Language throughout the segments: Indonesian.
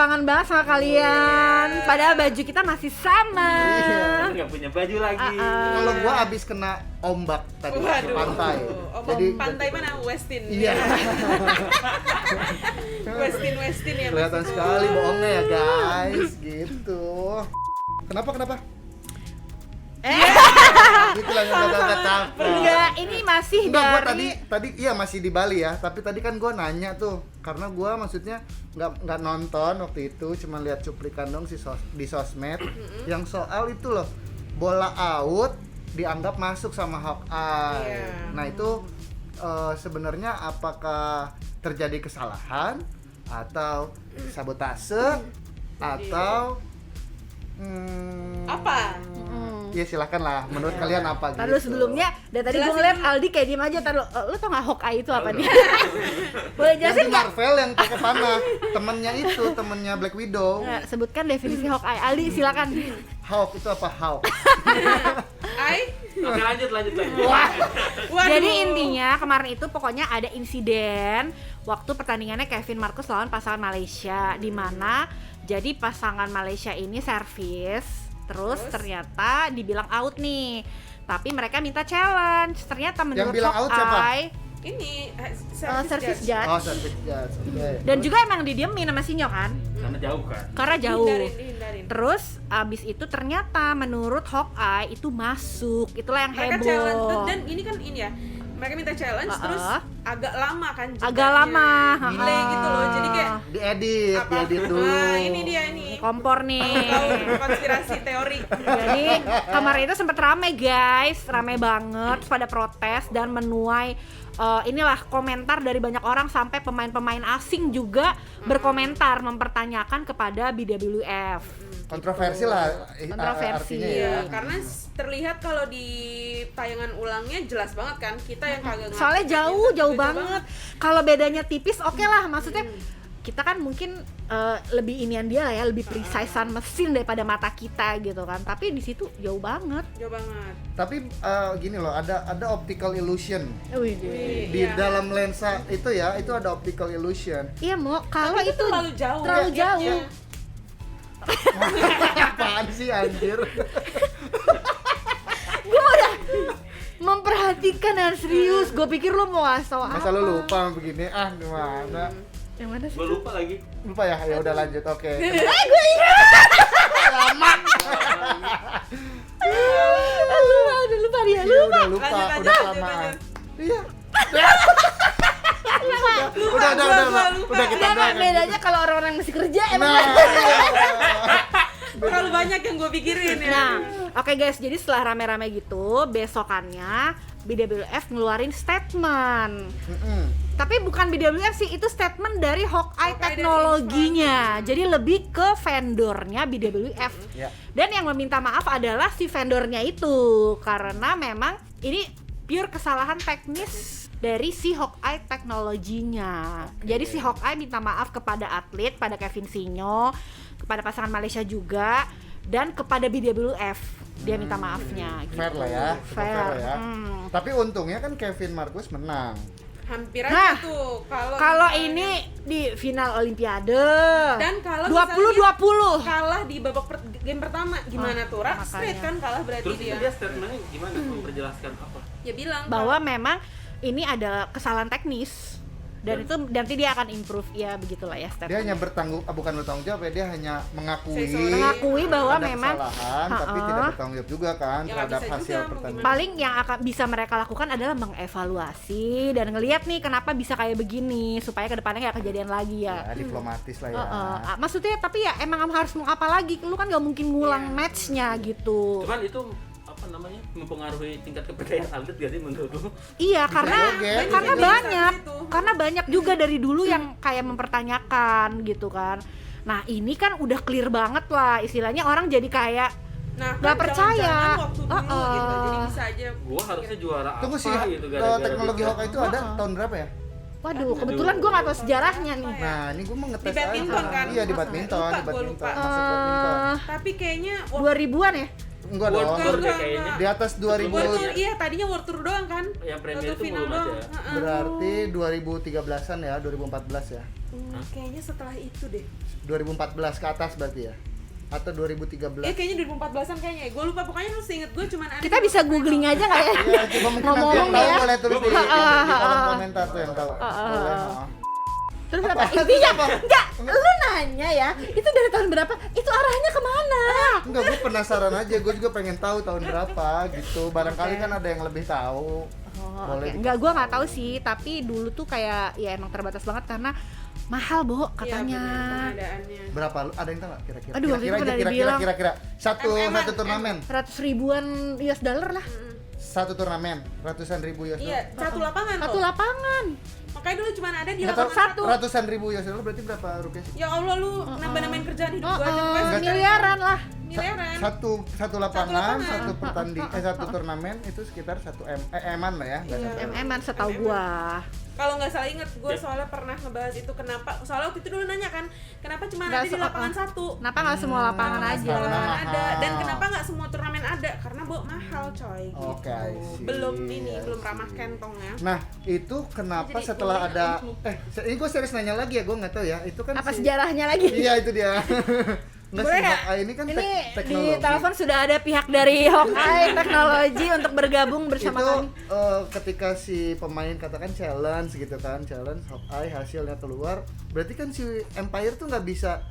kangen banget sama kalian. Padahal baju kita masih sama. Nggak punya baju lagi. Kalau gua abis kena ombak tadi di Waduh. pantai. Jadi pantai mana? Westin. Iya. Westin ya. Kelihatan sekali bohongnya ya guys, gitu. Kenapa? Gitu lah kata-kata. Enggak, ini masih Enggak, gua dari tadi iya masih di Bali ya, tapi tadi kan gua nanya tuh, karena gua maksudnya nggak nonton waktu itu, cuma lihat cuplikan dong di sosmed yang soal itu loh, bola out dianggap masuk sama Hawkeye. Nah itu sebenarnya apakah terjadi kesalahan atau sabotase atau apa? ya silakan lah, menurut kalian apa gitu? Lalu sebelumnya, dari tadi gue ngeliat Aldi kayak diem aja. Lu tau gak Hawkeye itu apa nih? Boleh Yang jelasin di nggak? Marvel yang pakai panah, temennya Black Widow. Nggak, sebutkan definisi Hawkeye. Aldi silakan. Hawk itu apa Hawk? Oke, lanjut. Waduh. Jadi intinya kemarin itu pokoknya ada insiden waktu pertandingannya Kevin Marcus lawan pasangan Malaysia, di mana jadi pasangan Malaysia ini servis, terus ternyata dibilang out nih. Tapi mereka minta challenge. Ternyata menurut bilang out siapa? Hawkeye Ini service judge. Oh, service judge. Oke. Dan juga emang didiemin sama Sinyo kan? Karena jauh kan. Karena jauh. Dihindarin. Terus abis itu ternyata menurut Hawkeye itu masuk. Itulah yang Mereka heboh. challenge dan ini kan ini ya. Mereka minta challenge terus agak lama kan jedanya. Agak lama. Delay gitu loh. Jadi kayak diedit dulu. Nah, ini dia nih. Kompor nih. Tahu konspirasi teori. Jadi kemarin itu sempet rame guys, rame banget pada protes dan menuai inilah komentar dari banyak orang, sampai pemain-pemain asing juga berkomentar mempertanyakan kepada BWF. Kontroversi lah Kontroversi. artinya ya. Iya, karena terlihat kalau di tayangan ulangnya jelas banget kan, kita yang kagak ngerti. Soalnya jauh banget. Kalau bedanya tipis oke lah, maksudnya kita kan mungkin lebih inian dia lah ya, lebih precisean mesin daripada mata kita gitu kan. Tapi di situ jauh banget. Jauh banget. Tapi gini loh, ada optical illusion Wih. di dalam lensa itu ya, itu ada optical illusion. Iya mau kalau Tapi itu terlalu jauh. terlalu Ya, jauh. ya. Apaan sih anjir? Gue udah memperhatikan dengan serius. Gue pikir lu mau ngasih tau apa. Masa lu lupa begini? Gimana? Yang mana sih? Gue lupa lagi. Lupa ya? Ya udah lanjut. Oke. Gue ingat. Lama. Udah lupa dia. Iya, udah lupa, Lanjut, udah lanjut, kelamaan. lanjut. Iya. Udah kita Enggak, doakan. bedanya kalau orang-orang masih kerja emang. Nah, Terlalu banyak yang gue pikirin ya. Nah, oke guys, jadi setelah rame-rame gitu, besokannya BWF ngeluarin statement. Tapi bukan BWF sih, itu statement dari Hawkeye teknologinya. Jadi lebih ke vendornya BWF. Ya. Dan yang meminta maaf adalah si vendornya itu, karena memang ini pure kesalahan teknis dari si Hawkeye teknologinya. Jadi si Hawkeye minta maaf kepada atlet, pada Kevin Sinyo, kepada pasangan Malaysia juga, dan kepada BWF. Dia minta maafnya. fair gitu. lah ya. Fair. Fair ya. Tapi untungnya kan Kevin Marcus menang. Hampir Nah, aja tuh Kalau ini di final Olimpiade. dan kalau 20-20. kalah di babak game pertama gimana tuh? makanya. Straight kan kalah berarti Terus dia. dia statementnya gimana? Memperjelaskan apa? Ya bilang Bahwa memang ini ada kesalahan teknis. Dan itu nanti dia akan improve, ya begitulah ya Dia stepnya. hanya bukan bertanggung jawab ya, dia hanya mengakui Mengakui bahwa ada memang kesalahan, tapi tidak bertanggung jawab juga kan Ya, nggak terhadap bisa hasil juga, mau pertandingan. paling yang akan bisa mereka lakukan adalah mengevaluasi dan ngelihat nih kenapa bisa kayak begini supaya kedepannya nggak kejadian lagi ya. Ya, diplomatis lah ya. Maksudnya tapi ya emang harus mau apa lagi, lu kan nggak mungkin ngulang matchnya gitu. Cuman itu apa namanya, mempengaruhi tingkat kepercayaan atlet gak sih menurut lu? Iya, karena juga. banyak juga dari dulu yang kayak mempertanyakan gitu kan. Nah ini kan udah clear banget lah, istilahnya orang jadi kayak nggak percaya. waktu dulu gitu. Jadi bisa aja. Gua harusnya juara Tunggu apa sih, gitu gara-gara teknologi bisa. Hawkeye itu ada tahun berapa ya? Waduh, kebetulan gue nggak tahu sejarahnya nih. Nah, ini gue mau ngetes Di badminton aja. kan? Iya, di badminton, Lupa, di gua badminton. lupa. Masuk badminton. Tapi kayaknya 2000-an ya? Enggak dong. World Tour deh kayaknya. Di atas 2000. World Tour, iya tadinya World Tour doang kan. Yang Premier World Tour itu final belum doang. ada. Heeh. Berarti 2013-an ya, 2014 ya. Kayaknya setelah itu deh. 2014 ke atas berarti ya. Atau 2013. Kayaknya 2014-an kayaknya. Gue lupa, pokoknya lu seinget gue cuman ada. Kita bisa googling aja nggak ya? Iya, coba mungkin nanti Ngomong-ngomong yang tahu ya. boleh tulis di kolom komentar tuh yang tahu. Boleh. Terus apa? Apa? Intinya Apa? enggak, lu nanya ya, itu dari tahun berapa? Itu arahnya kemana? Enggak, gue penasaran aja, gue juga pengen tahu tahun berapa gitu. Barangkali kan ada yang lebih tahu. Boleh. Enggak, gua nggak tahu sih, tapi dulu tuh kayak ya emang terbatas banget karena mahal, Bo, Iya, katanya. bener, pengadaannya. Berapa? Ada yang tahu nggak kira-kira? Aduh, waktu itu pernah Kira-kira, dibilang. kira-kira. Satu MM-an, turnamen. 100 ribuan US dollar lah. Satu turnamen, ratusan ribu US Iya, dollar. satu lapangan Satu loh. lapangan. Makanya dulu cuma ada di Nggak lapangan tahu, satu. ratusan ribu US dollar berarti berapa rupiah sih? Ya Allah, lu nambah-nambahin kerjaan hidup gua aja pokoknya sekitar Miliaran lah. miliaran. Satu lapangan, lapangan. satu pertanding, satu turnamen itu sekitar 1 M-an lah ya. Nggak Iya. sampai. MM-an setahu gua. Kalau nggak salah inget, gue soalnya pernah ngebahas itu kenapa. Soalnya waktu itu dulu nanya kan, kenapa cuma Nggak ada di se- lapangan satu? Kenapa nggak semua lapangan Kenapa aja? semua lapangan Mahal. ada? Dan kenapa nggak semua turnamen ada? Karena mahal coy. Oke, I see. Belum ini, I belum see. ramah kantongnya. Nah, itu kenapa Jadi, setelah boleh ada nggak? ini gue serius nanya lagi ya, gue nggak tahu ya. Itu kan Apa sejarahnya lagi? Iya, itu dia. Nggak Boleh sih, nggak? Hawkeye ini kan Ini di teknologi. telepon sudah ada pihak dari Hawkeye Teknologi untuk bergabung bersama itu kami. ketika si pemain katakan challenge gitu kan, challenge Hawkeye hasilnya keluar, berarti kan si Empire tuh nggak bisa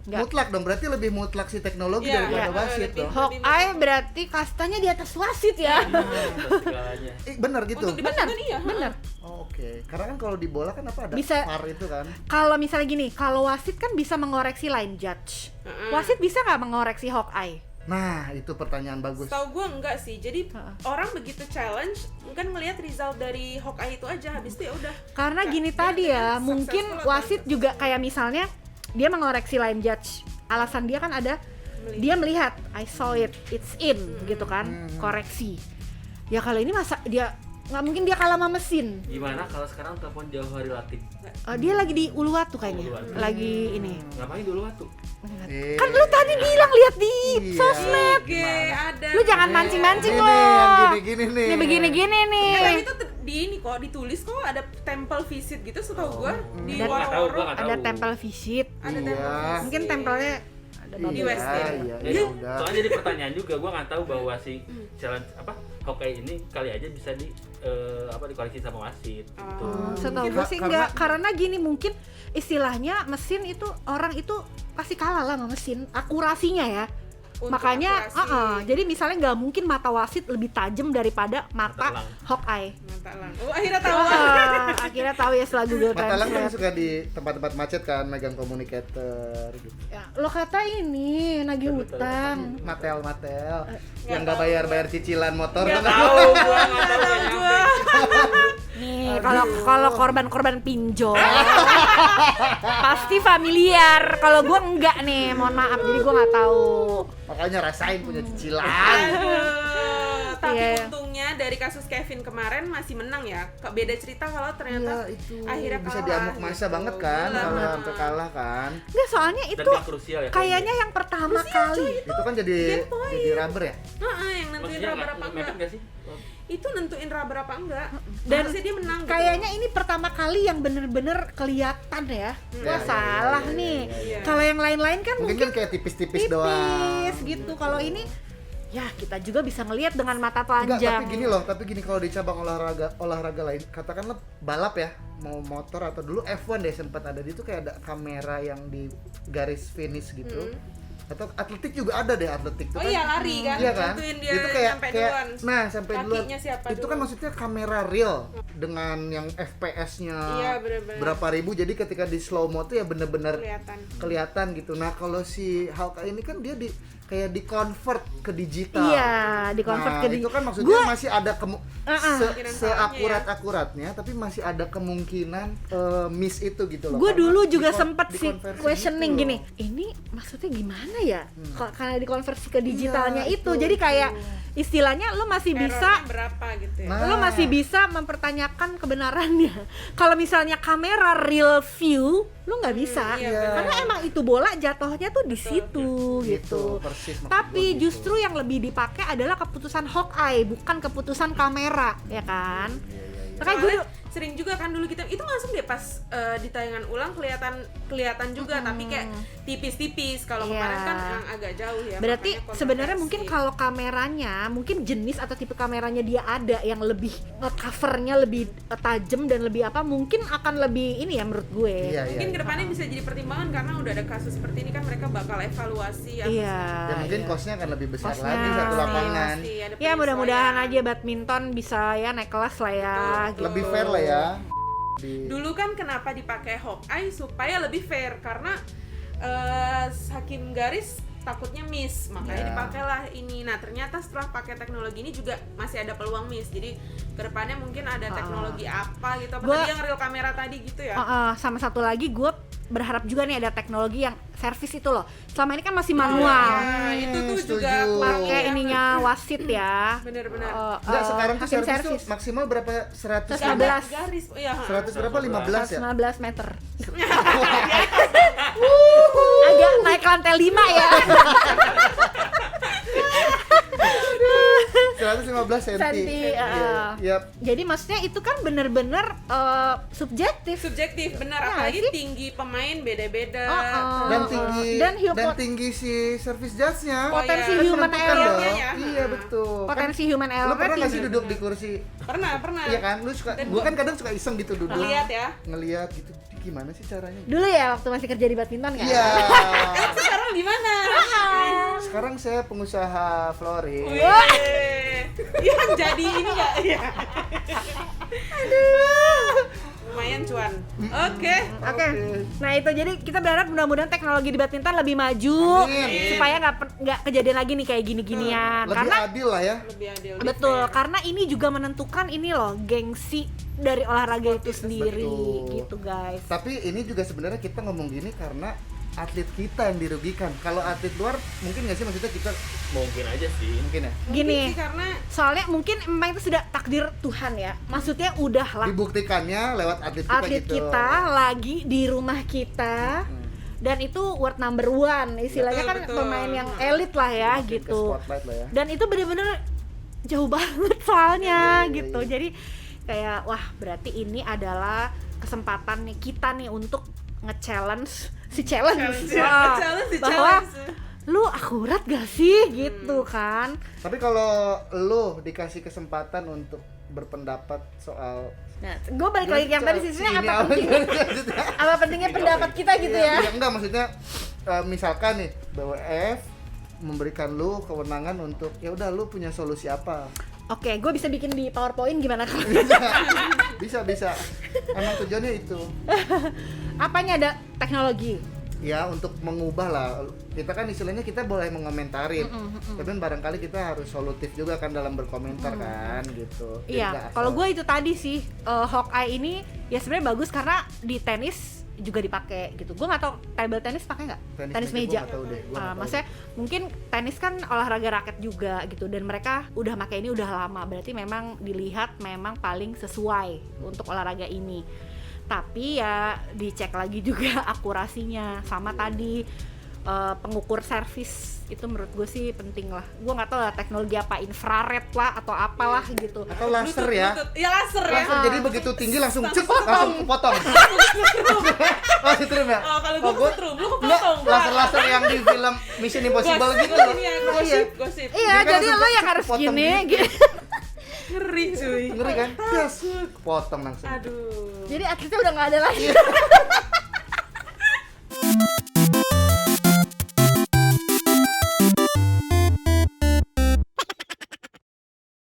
Nggak. mutlak dong, berarti lebih mutlak si teknologi Iya, daripada iya, wasit lebih. dong. Hawkeye berarti kastanya di atas wasit ya. Segalanya. Bener gitu. Untuk dibandingkan iya. Bener. Oh, oke, karena kan kalau di bola kan apa ada Bisa. VAR itu kan. Kalau misalnya gini, kalau wasit kan bisa mengoreksi line judge. Wasit bisa nggak mengoreksi Hawkeye? Nah, itu pertanyaan bagus. Tahu gue enggak sih. Jadi Heeh. orang begitu challenge kan ngelihat result dari Hawkeye itu aja, habis itu ya udah. Karena gini Dia tadi ya, successful mungkin atau wasit successful. juga kayak misalnya dia mengoreksi line judge. Alasan dia kan ada, dia melihat I saw it, it's in gitu kan, koreksi. Ya kalau ini masa dia nggak mungkin dia kalah sama mesin. Gimana kalau sekarang telepon jauh hari Latif? Dia lagi di Uluwatu kayaknya, Uluwatu. lagi ini. Ngapain dulu waktu? Iya. Kan lu tadi bilang lihat di Iya. sosmed. Oke, ada. Lu jangan mancing-mancing Ini loh. yang gini-gini nih. Ini begini-gini nih. Tapi itu di ini kok ditulis kok ada temple visit gitu setahu gua di Dan- Gua nggak tahu, gua Waro-Waro. nggak tahu. Ada tempel visit. Ada Iya. temple visit. Mungkin tempelnya ada Iya, Di Westfield. iya, Ya, ya udah. soalnya jadi pertanyaan juga, gua nggak tahu bahwa si challenge apa Hawkeye ini kali aja bisa dikoreksi sama wasit gitu. Setahu Mungkin gue sih karena- enggak, karena gini mungkin istilahnya mesin itu orang itu pasti kalah lah sama mesin akurasinya ya. Untuk Makanya akurasi. jadi misalnya nggak mungkin mata wasit lebih tajam daripada Mata mata elang. Hawkeye. Mata elang. Oh, akhirnya tahu. Akhirnya tahu ya setelah Google Mata elang kan Translate. suka di tempat-tempat macet kan, megang communicator gitu. Ya, lo kata ini nagih utang. Matel yang Nggak nggak bayar cicilan motor Nggak kan. tahu, gua nggak tahu nggak nyampe. Nih, kalau korban-korban pinjol pasti familiar. Kalau gue enggak nih, mohon maaf. Jadi gue nggak tahu. Makanya rasain punya cicilan. Aduh, tapi Iya. untungnya dari kasus Kevin kemarin masih menang ya. Beda cerita kalau ternyata Iya, itu akhirnya bisa kalah diamuk masa gitu. banget kan Gila. kalau sampai kalah kan. Enggak, soalnya Dan itu gak krusial ya. kayaknya yang pertama kali. Itu kan jadi rubber ya. Yang nentuin maksudnya rubber apa mepet enggak. nggak sih? Itu nentuin rubber apa enggak. Dan Harusnya dia menang gitu. Kayaknya ini pertama kali yang bener-bener kelihatan ya. Wah, Ya, salah ya, ya, nih. ya, ya. Kalau yang lain-lain kan Mungkin mungkin kan kayak tipis-tipis doang. tipis gitu. Kalau ini ya kita juga bisa ngelihat dengan mata Enggak, telanjang. tapi gini kalau di cabang olahraga lain, katakanlah balap ya, mau motor atau dulu F1 deh sempat ada di itu kayak ada kamera yang di garis finish gitu. Atau atletik juga ada deh, atletik tuh Oh iya, lari kan. Iya kan? Nentuin dia Itu kayak sampai duluan. nah, sampai duluan. Kakinya siapa Itu kan dulu. maksudnya kamera real dengan yang FPS-nya Iya, bener-bener. berapa ribu, jadi ketika di slow mo tuh ya bener-bener kelihatan. gitu. Nah, kalau si Hawkeye ini kan dia kayak di convert ke digital. Iya, di-convert ke itu kan maksudnya Gua- masih ada Kemungkinan seakurat-akuratnya, tapi masih ada kemungkinan miss itu gitu loh. Gue Karena dulu juga dikon- sempet sih dikonversi questioning gitu gini, loh. ini maksudnya gimana gimana ya? Karena dikonversi ke digitalnya Iya, itu. itu. Jadi kayak istilahnya lu masih bisa Errornya berapa gitu ya? Nah. lo masih bisa mempertanyakan kebenarannya. Kalau misalnya kamera real view, lo nggak bisa, iya, benar. karena emang itu bola jatuhnya tuh di situ gitu. persis maksud Tapi gua gitu. justru yang lebih dipakai adalah keputusan Hawkeye, bukan keputusan kamera, ya kan? Makanya gue Soalnya sering juga kan dulu kita itu langsung deh pas di tayangan ulang kelihatan juga tapi kayak tipis-tipis. Kalau Iya. kemarin kan yang agak jauh ya. berarti makanya sebenarnya kontroversi. mungkin kalau kameranya, mungkin jenis atau tipe kameranya dia ada yang lebih covernya lebih tajam dan lebih apa, mungkin akan lebih ini ya menurut gue. Iya, mungkin iya. kedepannya bisa jadi pertimbangan karena udah ada kasus seperti ini kan mereka bakal evaluasi apa Iya. Ya mungkin iya. cost-nya akan lebih besar Cost-nya. lagi satu lapangan. pasti ada Ya mudah-mudahan penyesuaian. aja badminton bisa ya naik kelas lah ya. Gitu. Lebih fair lah ya. Dulu kan kenapa dipakai Hawkeye supaya lebih fair karena hakim garis takutnya miss, makanya Ya. dipakailah ini. Nah ternyata setelah pakai teknologi ini juga masih ada peluang miss. Jadi kedepannya mungkin ada teknologi apa gitu, apa Gua- tadi yang real kamera tadi gitu ya. Sama satu lagi gue berharap juga nih ada teknologi yang servis itu loh. Selama ini kan masih Iya, manual. itu tuh juga setuju. Pakai ya, ininya wasit ya. bener-bener. Enggak, sekarang tuh hakim servis tuh maksimal berapa? 100 115. garis, ya. 100 berapa? 15 ya? 15 meter. Agak naik lantai 5 ya. 115 cm. Senti, Yap. Jadi maksudnya itu kan bener-bener subjektif. Subjektif, benar. Ya, Apalagi sih. tinggi pemain beda-beda. Dan tinggi Dan dan tinggi si service judge-nya. Potensi Oh, iya. human Menentukan error. dong. ya. Iya betul. Potensi Kan, human lu error pernah nggak sih tinggi. duduk di kursi? Pernah. Iya kan? Lu suka. Dan Gua kan kadang suka iseng gitu duduk. Lihat ya. Ngeliat gitu. Gimana sih caranya? Dulu ya waktu masih kerja di badminton kan? Iya. Sekarang di mana? Sekarang saya pengusaha flooring. Yang jadi ini nggak? Iya. Lumayan cuan. Oke. Oke. Nah itu jadi kita berharap mudah-mudahan teknologi di badminton lebih maju Amin. supaya nggak kejadian lagi nih kayak gini-ginian. Lebih Karena adil lah ya. Lebih adil. betul, fair. karena ini juga menentukan ini loh gengsi dari olahraga itu sendiri Betul. gitu guys. Tapi ini juga sebenarnya kita ngomong gini karena atlet kita yang dirugikan. Kalau atlet luar mungkin nggak sih, maksudnya kita Mungkin aja sih. mungkin ya Mungkin Gini. sih karena Soalnya mungkin memang itu sudah takdir Tuhan ya. Maksudnya udah lah dibuktikannya lewat atlet kita atlet gitu. kita lagi di rumah kita. Dan itu world number one, istilahnya Betul, kan betul. pemain yang elit lah ya Makin ke gitu. spotlight lah ya. Dan itu bener-bener jauh banget soalnya Iya, gitu. iya. Jadi kayak wah berarti ini adalah kesempatan nih kita nih untuk nge-challenge si challenge, Wah, challenge. bahwa lu akurat gak sih gitu kan. Tapi kalau lu dikasih kesempatan untuk berpendapat soal Nah, gue balik lagi ke yang tadi sih ini apa penting, maksudnya? apa pentingnya pendapat kita gitu ya. Iya, enggak, maksudnya misalkan nih BWF memberikan lu kewenangan untuk ya udah lu punya solusi apa. Oke, gue bisa bikin di PowerPoint gimana kalau bisa emang tujuannya itu apanya ada teknologi. ya untuk mengubah lah. Kita kan istilahnya kita boleh menkomentarin, tapi barangkali kita harus solutif juga kan dalam berkomentar kan gitu. Jadi nggak Iya, asal- kalau gue itu tadi sih Hawkeye ini ya sebenarnya bagus karena di tenis juga dipakai gitu. Gue nggak tahu table tenis pakai nggak? Tenis gua meja. nggak tahu deh, gua nggak tahu. Maksudnya mungkin tenis kan olahraga raket juga gitu dan mereka udah pakai ini udah lama. Berarti memang dilihat memang paling sesuai untuk olahraga ini. Tapi ya dicek lagi juga akurasinya sama tadi pengukur servis itu menurut gue sih penting lah. Gue nggak tahu lah teknologi apa, infrared lah atau apalah gitu. atau laser ya. Ya laser ya. Laser jadi begitu tinggi langsung cek langsung kepotong. Langsung trim ya. Oh, kalau Oh, gue gua- setrum, lu Enggak, kepotong. laser-laser yang di film Mission Impossible gitu loh. Ini ya, Iya. gosip. Iya, Dia kan jadi langsung lo yang harus kepotong gini gitu. gitu. Ngeri cuy. Ngeri kan? Yes. Potong langsung. Aduh. Jadi atletnya udah nggak ada lagi.